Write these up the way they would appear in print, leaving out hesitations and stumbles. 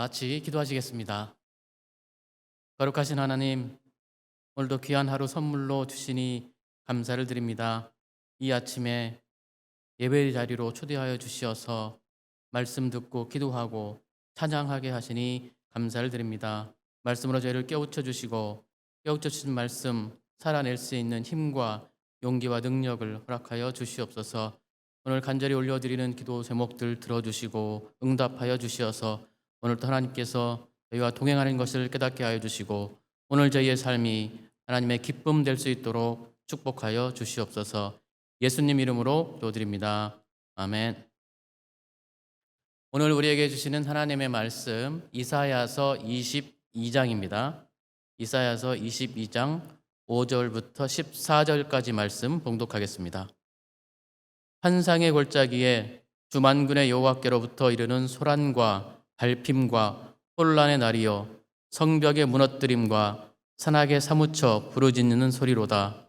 같이 기도하시겠습니다. 거룩하신 하나님, 오늘도 귀한 하루 선물로 주시니 감사를 드립니다. 이 아침에 예배의 자리로 초대하여 주시어서 말씀 듣고 기도하고 찬양하게 하시니 감사를 드립니다. 말씀으로 저희를 깨우쳐 주시고 깨우쳐 주신 말씀 살아낼 수 있는 힘과 용기와 능력을 허락하여 주시옵소서. 오늘 간절히 올려드리는 기도 제목들 들어주시고 응답하여 주시어서 오늘도 하나님께서 저희와 동행하는 것을 깨닫게 하여 주시고 오늘 저희의 삶이 하나님의 기쁨 될 수 있도록 축복하여 주시옵소서. 예수님 이름으로 기도드립니다. 아멘. 오늘 우리에게 주시는 하나님의 말씀 이사야서 22장입니다. 이사야서 22장 5절부터 14절까지 말씀 봉독하겠습니다. 환상의 골짜기에 주 만군의 여호와께로부터 이르는 소란과 발핌과 혼란의 날이여 성벽의 무너뜨림과 산악에 사무쳐 부르짖는 소리로다.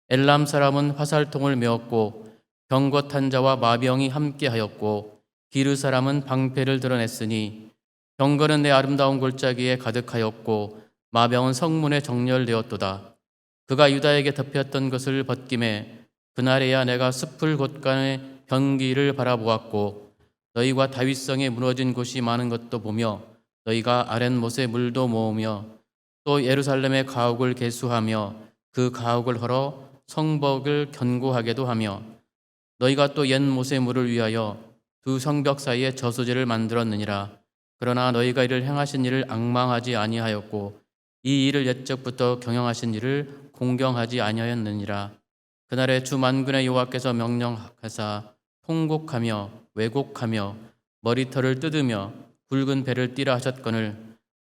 엘람 사람은 화살통을 메었고 병거탄 자와 마병이 함께하였고 기르 사람은 방패를 드러냈으니 병거는 내 아름다운 골짜기에 가득하였고 마병은 성문에 정렬되었도다. 그가 유다에게 덮였던 것을 벗김에 그날에야 내가 숲을 곳간의 병기를 바라보았고 너희가 다윗성에 무너진 곳이 많은 것도 보며 너희가 아랫못에 물도 모으며 또 예루살렘의 가옥을 개수하며 그 가옥을 헐어 성벽을 견고하게도 하며 너희가 또 옛못의 물을 위하여 두 성벽 사이에 저수지를 만들었느니라. 그러나 너희가 이를 행하신 일을 앙망하지 아니하였고 이 일을 옛적부터 경영하신 일을 공경하지 아니하였느니라. 그날에 주 만군의 여호와께서 명령하사 통곡하며 왜곡하며 머리털을 뜯으며 굵은 배를 띠라 하셨거늘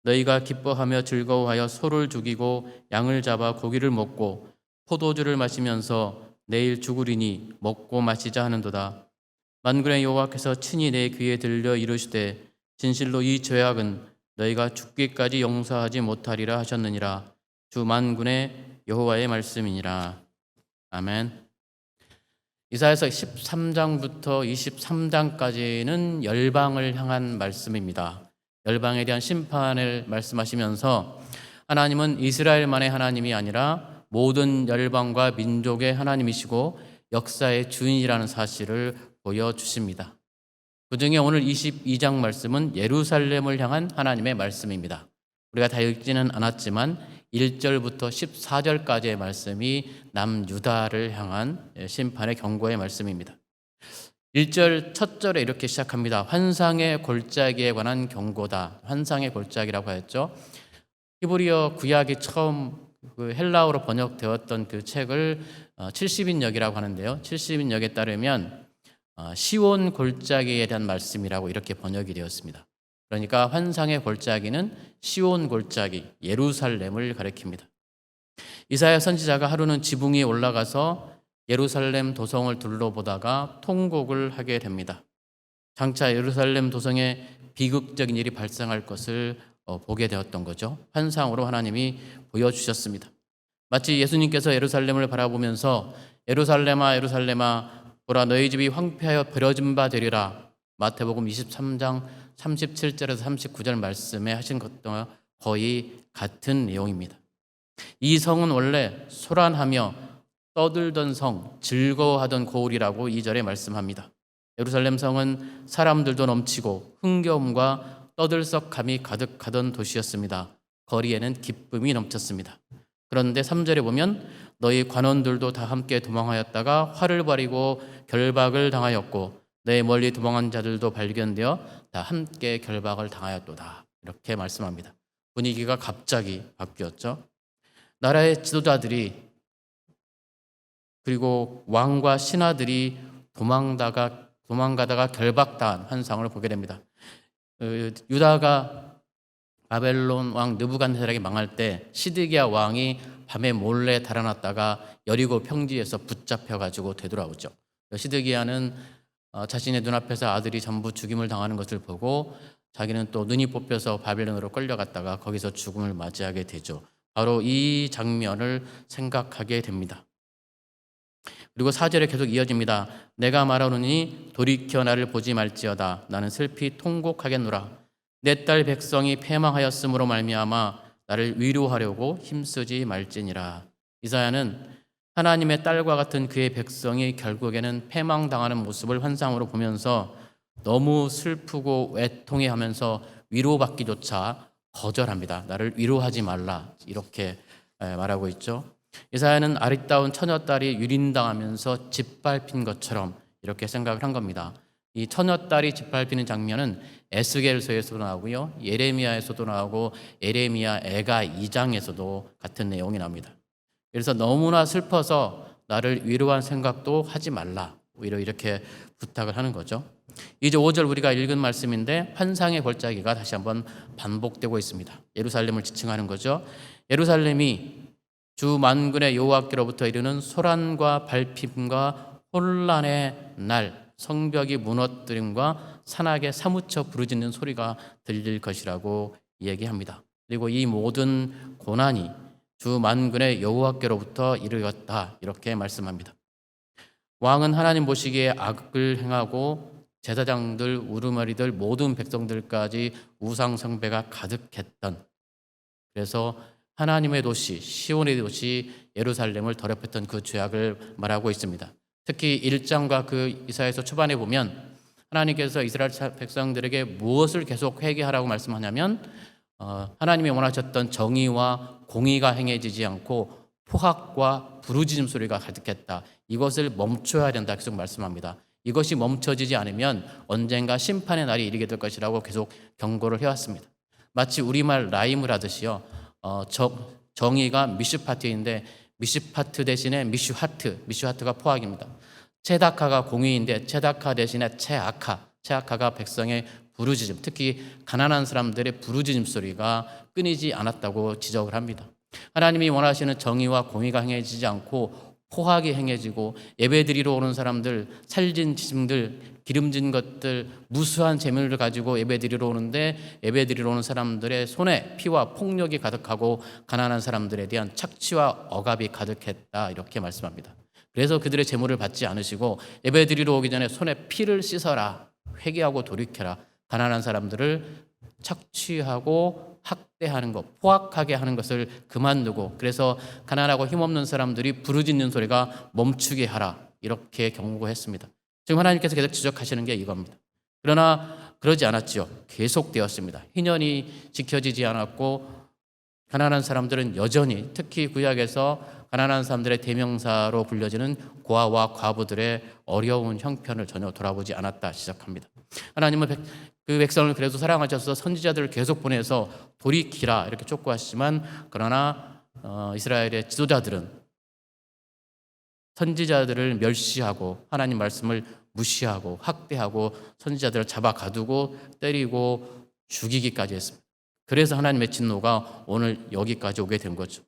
너희가 기뻐하며 즐거워하여 소를 죽이고 양을 잡아 고기를 먹고 포도주를 마시면서 내일 죽으리니 먹고 마시자 하는도다. 만군의 여호와께서 친히 내 귀에 들려 이르시되 진실로 이 죄악은 너희가 죽기까지 용서하지 못하리라 하셨느니라. 주 만군의 여호와의 말씀이니라. 아멘. 이사야서 13장부터 23장까지는 열방을 향한 말씀입니다. 열방에 대한 심판을 말씀하시면서 하나님은 이스라엘만의 하나님이 아니라 모든 열방과 민족의 하나님이시고 역사의 주인이라는 사실을 보여주십니다. 그중에 오늘 22장 말씀은 예루살렘을 향한 하나님의 말씀입니다. 우리가 다 읽지는 않았지만 1절부터 14절까지의 말씀이 남유다를 향한 심판의 경고의 말씀입니다. 1절 첫 절에 이렇게 시작합니다. 환상의 골짜기에 관한 경고다. 환상의 골짜기라고 하였죠. 히브리어 구약이 처음 헬라어로 번역되었던 그 책을 70인역이라고 하는데요. 70인역에 따르면 시온 골짜기에 대한 말씀이라고 이렇게 번역이 되었습니다. 그러니까 환상의 골짜기는 시온 골짜기, 예루살렘을 가리킵니다. 이사야 선지자가 하루는 지붕 위에 올라가서 예루살렘 도성을 둘러보다가 통곡을 하게 됩니다. 장차 예루살렘 도성에 비극적인 일이 발생할 것을 보게 되었던 거죠. 환상으로 하나님이 보여주셨습니다. 마치 예수님께서 예루살렘을 바라보면서 예루살렘아 예루살렘아 보라 너희 집이 황폐하여 버려진 바 되리라. 마태복음 23장 37절에서 39절 말씀에 하신 것과 거의 같은 내용입니다. 이 성은 원래 소란하며 떠들던 성, 즐거워하던 고을이라고 2절에 말씀합니다. 예루살렘 성은 사람들도 넘치고 흥겨움과 떠들썩함이 가득하던 도시였습니다. 거리에는 기쁨이 넘쳤습니다. 그런데 3절에 보면 너희 관원들도 다 함께 도망하였다가 화를 벌이고 결박을 당하였고 내 멀리 도망한 자들도 발견되어 다 함께 결박을 당하였도다. 이렇게 말씀합니다. 분위기가 갑자기 바뀌었죠. 나라의 지도자들이 그리고 왕과 신하들이 도망가다가 결박당한 환상을 보게 됩니다. 유다가 바벨론 왕 느부갓네살에게 망할 때 시드기야 왕이 밤에 몰래 달아났다가 여리고 평지에서 붙잡혀가지고 되돌아오죠. 시드기야는 자신의 눈앞에서 아들이 전부 죽임을 당하는 것을 보고 자기는 또 눈이 뽑혀서 바벨론으로 끌려갔다가 거기서 죽음을 맞이하게 되죠. 바로 이 장면을 생각하게 됩니다. 그리고 4절에 계속 이어집니다. 내가 말하노니 돌이켜 나를 보지 말지어다. 나는 슬피 통곡하겠노라. 내 딸 백성이 패망하였으므로 말미암아 나를 위로하려고 힘쓰지 말지니라. 이사야는 하나님의 딸과 같은 그의 백성이 결국에는 패망당하는 모습을 환상으로 보면서 너무 슬프고 애통해하면서 위로받기조차 거절합니다. 나를 위로하지 말라 이렇게 말하고 있죠. 이사야는 아리따운 처녀딸이 유린당하면서 짓밟힌 것처럼 이렇게 생각을 한 겁니다. 이 처녀딸이 짓밟히는 장면은 에스겔서에서도 나오고요, 예레미야에서도 나오고 예레미야 애가 2장에서도 같은 내용이 나옵니다. 그래서 너무나 슬퍼서 나를 위로한 생각도 하지 말라 오히려 이렇게 부탁을 하는 거죠. 이제 5절 우리가 읽은 말씀인데 환상의 골짜기가 다시 한번 반복되고 있습니다. 예루살렘을 지칭하는 거죠. 예루살렘이 주 만군의 여호와께로부터 이르는 소란과 밟힘과 혼란의 날, 성벽이 무너뜨림과 산악에 사무쳐 부르짖는 소리가 들릴 것이라고 얘기합니다. 그리고 이 모든 고난이 주 만군의 여호와께로부터 이르렀다 이렇게 말씀합니다. 왕은 하나님 보시기에 악을 행하고 제사장들, 우르마리들, 모든 백성들까지 우상 숭배가 가득했던, 그래서 하나님의 도시, 시온의 도시 예루살렘을 더럽혔던 그 죄악을 말하고 있습니다. 특히 1장과 그 이사야서 초반에 보면 하나님께서 이스라엘 백성들에게 무엇을 계속 회개하라고 말씀하냐면 하나님이 원하셨던 정의와 공의가 행해지지 않고 포악과 부르짖음 소리가 가득했다. 이것을 멈춰야 된다 계속 말씀합니다. 이것이 멈춰지지 않으면 언젠가 심판의 날이 이르게 될 것이라고 계속 경고를 해왔습니다. 마치 우리말 라임을 하듯이요. 정의가 미슈파트인데 미슈파트 대신에 미슈하트가 포악입니다. 체다카가 공의인데 체다카 대신에 체아카가 백성의 부르짖음, 특히 가난한 사람들의 부르짖음 소리가 끊이지 않았다고 지적을 합니다. 하나님이 원하시는 정의와 공의가 행해지지 않고 포악이 행해지고 예배드리러 오는 사람들, 살진 짐승들, 기름진 것들, 무수한 재물을 가지고 예배드리러 오는데 예배드리러 오는 사람들의 손에 피와 폭력이 가득하고 가난한 사람들에 대한 착취와 억압이 가득했다 이렇게 말씀합니다. 그래서 그들의 재물을 받지 않으시고 예배드리러 오기 전에 손에 피를 씻어라, 회개하고 돌이켜라, 가난한 사람들을 착취하고 학대하는 것, 포악하게 하는 것을 그만두고, 그래서 가난하고 힘없는 사람들이 부르짖는 소리가 멈추게 하라 이렇게 경고했습니다. 지금 하나님께서 계속 지적하시는 게 이겁니다. 그러나 그러지 않았지요. 계속되었습니다. 희년이 지켜지지 않았고 가난한 사람들은 여전히, 특히 구약에서 가난한 사람들의 대명사로 불려지는 고아와 과부들의 어려운 형편을 전혀 돌아보지 않았다 시작합니다. 하나님은 그 백성을 그래도 사랑하셔서 선지자들을 계속 보내서 돌이키라 이렇게 촉구하시지만, 그러나 이스라엘의 지도자들은 선지자들을 멸시하고 하나님 말씀을 무시하고 학대하고 선지자들을 잡아 가두고 때리고 죽이기까지 했습니다. 그래서 하나님의 진노가 오늘 여기까지 오게 된 거죠.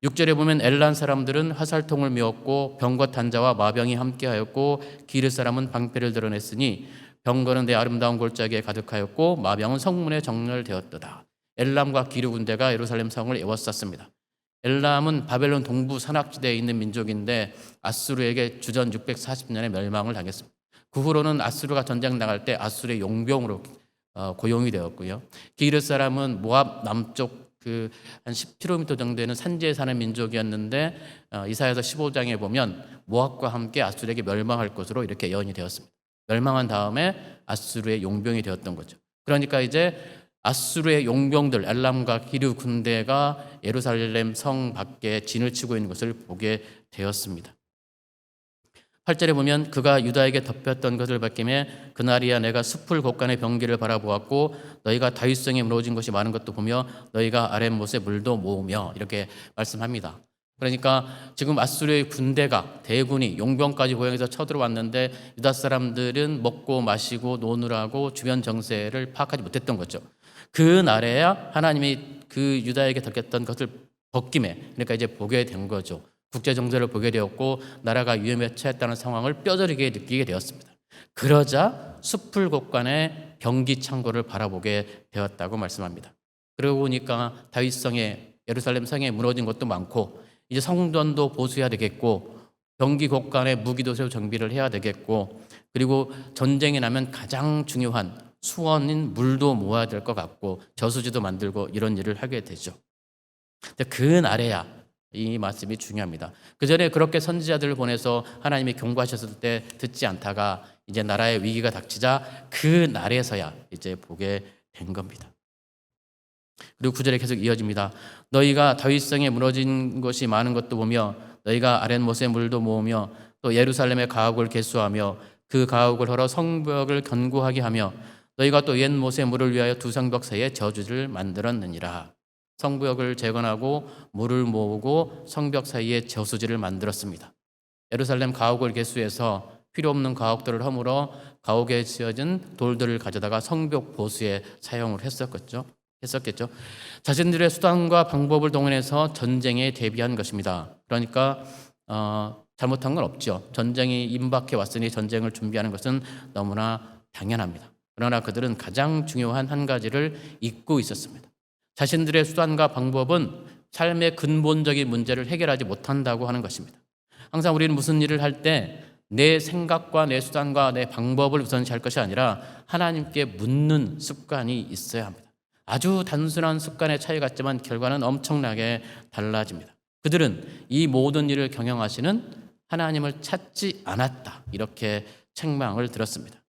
6절에 보면 엘란 사람들은 화살통을 메었고 병과 단자와 마병이 함께하였고 기르 사람은 방패를 드러냈으니 병거는 내 아름다운 골짜기에 가득하였고 마병은 성문에 정렬되었도다. 엘람과 기르 군대가 예루살렘 성을 에워쌌습니다. 엘람은 바벨론 동부 산악지대에 있는 민족인데 아수르에게 주전 640년에 멸망을 당했습니다. 그 후로는 아수르가 전쟁 나갈 때 아수르의 용병으로 고용이 되었고요. 기르 사람은 모압 남쪽 한 10km 정도 되는 산지에 사는 민족이었는데 이사야서 15장에 보면 모압과 함께 아수르에게 멸망할 것으로 이렇게 예언이 되었습니다. 멸망한 다음에 아수르의 용병이 되었던 거죠. 그러니까 이제 아수르의 용병들 엘람과 기르 군대가 예루살렘 성 밖에 진을 치고 있는 것을 보게 되었습니다. 8절에 보면 그가 유다에게 덮였던 것을 밝히매 그날이야 내가 숲을 곳간의 병기를 바라보았고 너희가 다윗성에 무너진 것이 많은 것도 보며 너희가 아랫못에 물도 모으며 이렇게 말씀합니다. 그러니까 지금 아수르의 군대가 대군이 용병까지 고향에서 쳐들어왔는데 유다 사람들은 먹고 마시고 노느라고 주변 정세를 파악하지 못했던 거죠. 그 날에야 하나님이 그 유다에게 덮였던 것을 벗김에, 그러니까 이제 보게 된 거죠. 국제 정세를 보게 되었고 나라가 위험에 처했다는 상황을 뼈저리게 느끼게 되었습니다. 그러자 숲을 곳간의 병기 창고를 바라보게 되었다고 말씀합니다. 그러고 보니까 다윗성에 예루살렘 성에 무너진 것도 많고 이제 성전도 보수해야 되겠고 병기 곳간에 무기도 새로 정비를 해야 되겠고 그리고 전쟁이 나면 가장 중요한 수원인 물도 모아야 될 것 같고 저수지도 만들고 이런 일을 하게 되죠. 근데 그 날에야 이 말씀이 중요합니다. 그 전에 그렇게 선지자들을 보내서 하나님이 경고하셨을 때 듣지 않다가 이제 나라의 위기가 닥치자 그 날에서야 이제 보게 된 겁니다. 그리고 9절에 계속 이어집니다. 너희가 다윗성에 무너진 것이 많은 것도 보며 너희가 아랫못의 물도 모으며 또 예루살렘의 가옥을 개수하며 그 가옥을 헐어 성벽을 견고하게 하며 너희가 또 옛못의 물을 위하여 두 성벽 사이에 저주를 만들었느니라. 성벽을 재건하고 물을 모으고 성벽 사이에 저수지를 만들었습니다. 예루살렘 가옥을 개수해서 필요 없는 가옥들을 허물어 가옥에 지어진 돌들을 가져다가 성벽 보수에 사용을 했었겠죠. 자신들의 수단과 방법을 동원해서 전쟁에 대비한 것입니다. 그러니까 잘못한 건 없죠. 전쟁이 임박해 왔으니 전쟁을 준비하는 것은 너무나 당연합니다. 그러나 그들은 가장 중요한 한 가지를 잊고 있었습니다. 자신들의 수단과 방법은 삶의 근본적인 문제를 해결하지 못한다고 하는 것입니다. 항상 우리는 무슨 일을 할 때 내 생각과 내 수단과 내 방법을 우선시할 것이 아니라 하나님께 묻는 습관이 있어야 합니다. 아주 단순한 습관의 차이 같지만 결과는 엄청나게 달라집니다. 그들은 이 모든 일을 경영하시는 하나님을 찾지 않았다. 이렇게 책망을 들었습니다.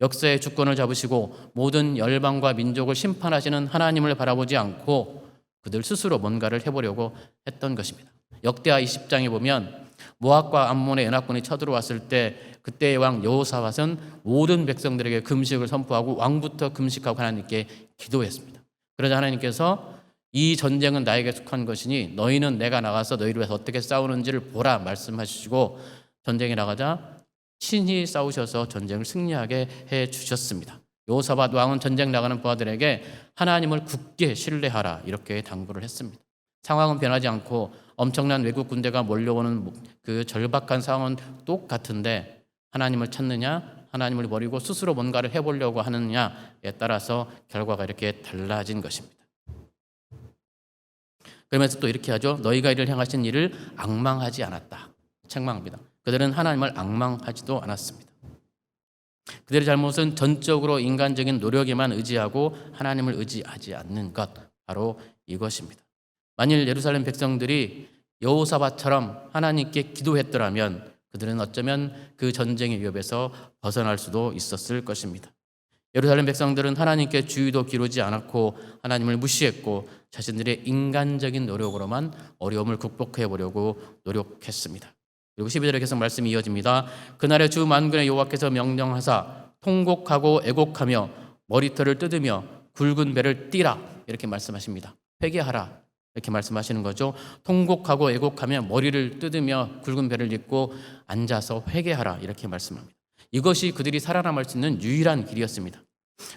역사의 주권을 잡으시고 모든 열방과 민족을 심판하시는 하나님을 바라보지 않고 그들 스스로 뭔가를 해보려고 했던 것입니다. 역대하 20장에 보면 모압과 암몬의 연합군이 쳐들어왔을 때 그때의 왕 여호사밧은 모든 백성들에게 금식을 선포하고 왕부터 금식하고 하나님께 기도했습니다. 그러자 하나님께서 이 전쟁은 나에게 속한 것이니 너희는 내가 나가서 너희를 위해서 어떻게 싸우는지를 보라 말씀하시고 전쟁에 나가자 친히 싸우셔서 전쟁을 승리하게 해주셨습니다. 여호사밧 왕은 전쟁 나가는 부하들에게 하나님을 굳게 신뢰하라 이렇게 당부를 했습니다. 상황은 변하지 않고 엄청난 외국 군대가 몰려오는 그 절박한 상황은 똑같은데 하나님을 찾느냐 하나님을 버리고 스스로 뭔가를 해보려고 하느냐에 따라서 결과가 이렇게 달라진 것입니다. 그러면서 또 이렇게 하죠. 너희가 이를 행하신 일을 앙망하지 않았다. 책망합니다. 그들은 하나님을 앙망하지도 않았습니다. 그들의 잘못은 전적으로 인간적인 노력에만 의지하고 하나님을 의지하지 않는 것, 바로 이것입니다. 만일 예루살렘 백성들이 여호사밧처럼 하나님께 기도했더라면 그들은 어쩌면 그 전쟁의 위협에서 벗어날 수도 있었을 것입니다. 예루살렘 백성들은 하나님께 주의도 기울이지 않았고 하나님을 무시했고 자신들의 인간적인 노력으로만 어려움을 극복해 보려고 노력했습니다. 그리고 12절에 계속 말씀이 이어집니다. 그날에 주 만군의 여호와께서 명령하사 통곡하고 애곡하며 머리털을 뜯으며 굵은 배를 띠라 이렇게 말씀하십니다. 회개하라 이렇게 말씀하시는 거죠. 통곡하고 애곡하며 머리를 뜯으며 굵은 배를 잇고 앉아서 회개하라 이렇게 말씀합니다. 이것이 그들이 살아남을 수 있는 유일한 길이었습니다.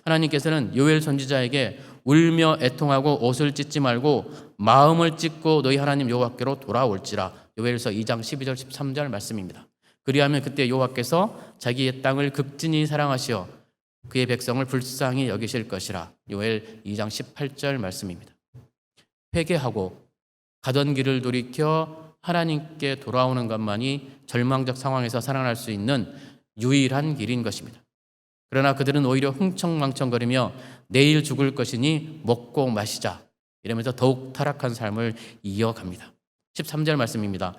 하나님께서는 요엘 선지자에게 울며 애통하고 옷을 찢지 말고 마음을 찢고 너희 하나님 여호와께로 돌아올지라 요엘서 2장 12절 13절 말씀입니다. 그리하면 그때 여호와께서 자기의 땅을 극진히 사랑하시어 그의 백성을 불쌍히 여기실 것이라 요엘 2장 18절 말씀입니다. 회개하고 가던 길을 돌이켜 하나님께 돌아오는 것만이 절망적 상황에서 살아날 수 있는 유일한 길인 것입니다. 그러나 그들은 오히려 흥청망청거리며 내일 죽을 것이니 먹고 마시자 이러면서 더욱 타락한 삶을 이어갑니다. 13절 말씀입니다.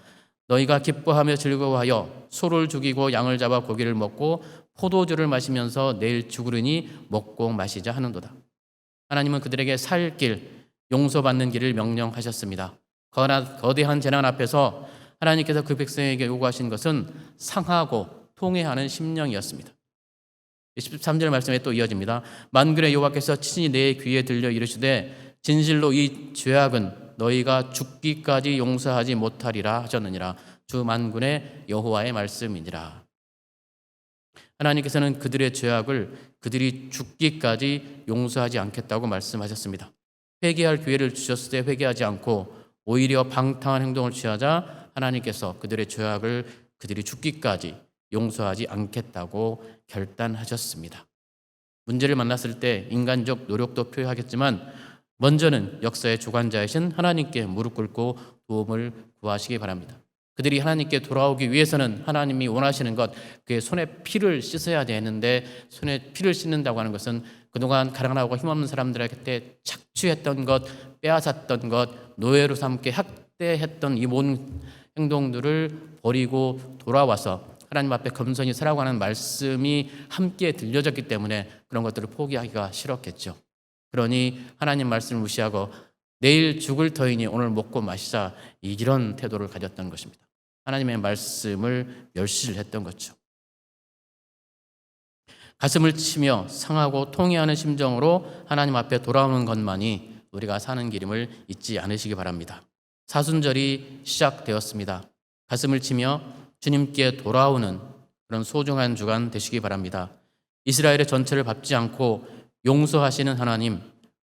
너희가 기뻐하며 즐거워하여 소를 죽이고 양을 잡아 고기를 먹고 포도주를 마시면서 내일 죽으리니 먹고 마시자 하는도다. 하나님은 그들에게 살 길, 용서받는 길을 명령하셨습니다. 거대한 재난 앞에서 하나님께서 그 백성에게 요구하신 것은 상하고 통회하는 심령이었습니다. 13절 말씀에 또 이어집니다. 만군의 여호와께서 친히 내 귀에 들려 이르시되 진실로 이 죄악은 너희가 죽기까지 용서하지 못하리라 하셨느니라. 주 만군의 여호와의 말씀이니라. 하나님께서는 그들의 죄악을 그들이 죽기까지 용서하지 않겠다고 말씀하셨습니다. 회개할 기회를 주셨을 때 회개하지 않고 오히려 방탕한 행동을 취하자 하나님께서 그들의 죄악을 그들이 죽기까지 용서하지 않겠다고 결단하셨습니다. 문제를 만났을 때 인간적 노력도 필요하겠지만 먼저는 역사의 주관자이신 하나님께 무릎 꿇고 도움을 구하시기 바랍니다. 그들이 하나님께 돌아오기 위해서는 하나님이 원하시는 것, 그의 손에 피를 씻어야 되는데 손에 피를 씻는다고 하는 것은 그동안 가난하고 힘없는 사람들에게 착취했던 것, 빼앗았던 것, 노예로 삼게 학대했던 이 모든 행동들을 버리고 돌아와서 하나님 앞에 겸손히 살아가는 말씀이 함께 들려졌기 때문에 그런 것들을 포기하기가 싫었겠죠. 그러니 하나님 말씀을 무시하고 내일 죽을 터이니 오늘 먹고 마시자, 이런 태도를 가졌던 것입니다. 하나님의 말씀을 멸시를 했던 거죠. 가슴을 치며 상하고 통회하는 심정으로 하나님 앞에 돌아오는 것만이 우리가 사는 길임을 잊지 않으시기 바랍니다. 사순절이 시작되었습니다. 가슴을 치며 주님께 돌아오는 그런 소중한 주간 되시기 바랍니다. 이스라엘의 전체를 밟지 않고 용서하시는 하나님,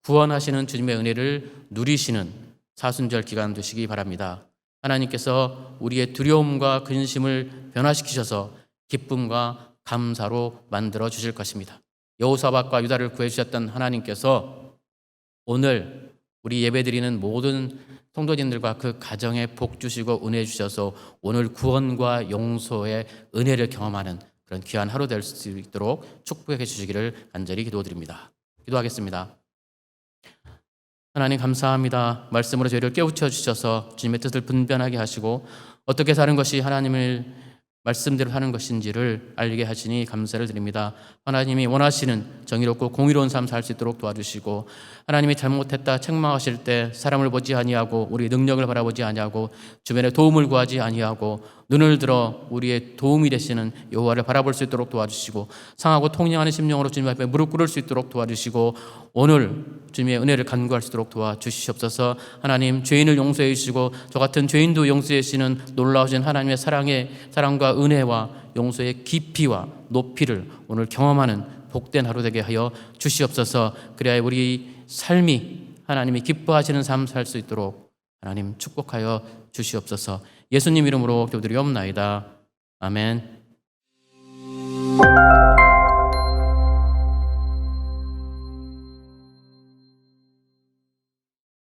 구원하시는 주님의 은혜를 누리시는 사순절 기간 되시기 바랍니다. 하나님께서 우리의 두려움과 근심을 변화시키셔서 기쁨과 감사로 만들어 주실 것입니다. 여호사밧과 유다를 구해주셨던 하나님께서 오늘 우리 예배드리는 모든 성도님들과 그 가정에 복 주시고 은혜 주셔서 오늘 구원과 용서의 은혜를 경험하는 그런 귀한 하루 될 수 있도록 축복해 주시기를 간절히 기도드립니다. 기도하겠습니다. 하나님 감사합니다. 말씀으로 저희를 깨우쳐 주셔서 주님의 뜻을 분별하게 하시고 어떻게 사는 것이 하나님을 말씀대로 하는 것인지를 알게 하시니 감사를 드립니다. 하나님이 원하시는 정의롭고 공의로운 삶 살 수 있도록 도와주시고 하나님이 잘못했다 책망하실 때 사람을 보지 아니하고 우리의 능력을 바라보지 아니하고 주변의 도움을 구하지 아니하고 눈을 들어 우리의 도움이 되시는 여호와를 바라볼 수 있도록 도와주시고 상하고 통념하는 심령으로 주님 앞에 무릎 꿇을 수 있도록 도와주시고 오늘 주님의 은혜를 간구할 수 있도록 도와주시옵소서. 하나님 죄인을 용서해 주시고 저 같은 죄인도 용서해 주시는 놀라우신 하나님의 사랑과 은혜와 용서의 깊이와 높이를 오늘 경험하는 복된 하루 되게 하여 주시옵소서. 그래야 우리 삶이 하나님이 기뻐하시는 삶 살 수 있도록 하나님 축복하여 주시옵소서. 예수님 이름으로 기도드리옵나이다. 아멘.